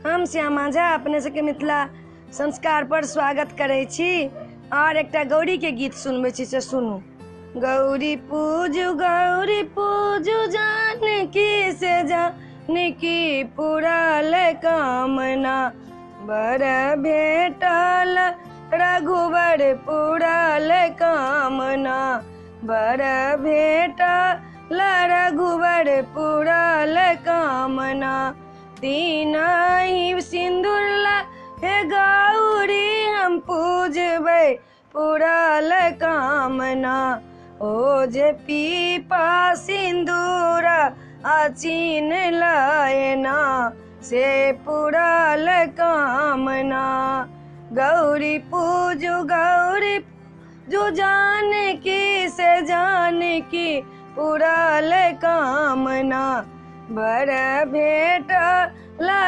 हम श्यामा झा अपने सबके मिथिला संस्कार पर स्वागत करै छी और एकटा गौरी के गीत सुनबै छी से सुनू। गौरी पूजू जानकी से जानकी पूरल कामना, बर भेटल रघुवर पूरल कामना, बर भेटल रघुवर पूरल कामना। तीनहि सिंदूर हे गौरी हम पूजबै पूरल कामना, ओ जे पीपा सिंदूर अचीन लयना, से पूरल कामना। गौरी पूजू जानकी से जानकी पूरल कामना, बर भेटल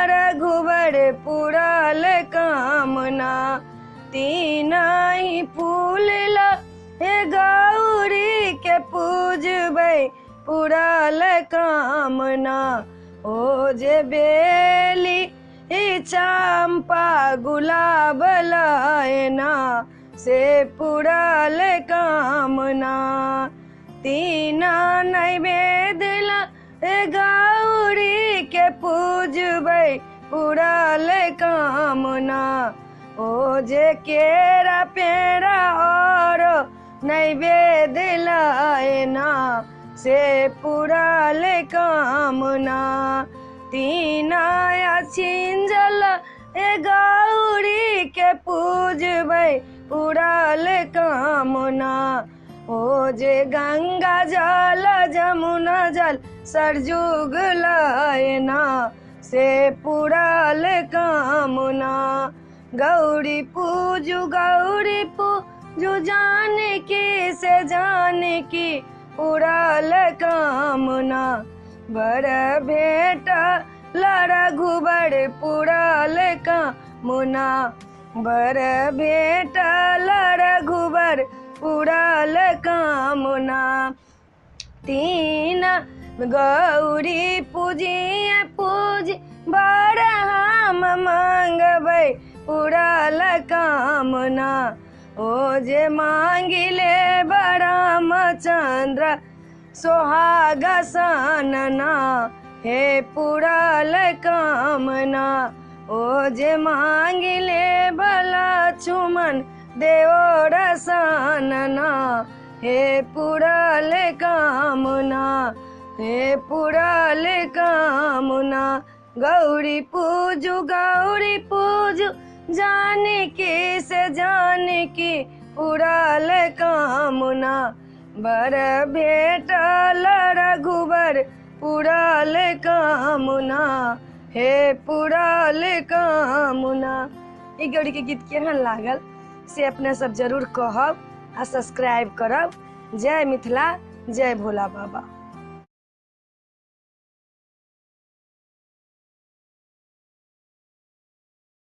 रघुवर पूरल कामना। तीनहि फूल हे गौरी के पूजबै पूरल कामना, ओ जे बेली चंपा गुलाब लयना, से पूरल कामना। तीन नैवेद्य गौरी के पूजबै पूरल कामना, ओ जे केरा पेड़ा और नैवेद्य लयना, से पूरल कामना। तीन छिंजल गौरी के पूजबै पूरल कामना, ओ जे गंगा जल जमुना जल सरजुग लयना, से पूरल कामना। गौरी पूजू जानकी से जानकी पूरल कामना, बर भेटल रघुवर पूरल कामना, बर भेटल रघुवर पूरल कामना। तीन गौरी पूजी बर हम मांगबै पूरल कामना, ओ जे मांगिले रामचंद्र सोहाग सनना, हे पूरल कामना। ओ जे मांगिले लक्ष्मण देव सनना, हे पूरल कामना, हे पूरल कामना। गौरी पूजू जानकी से जानकी पूरल कामना, बर भेटल रघुवर पूरल कामना, हे पूरल कामना। ई गौरी के गीत केहन लागल से अपने सब जरूर कहब आ सब्सक्राइब करब। जय मिथिला, जय भोला बाबा।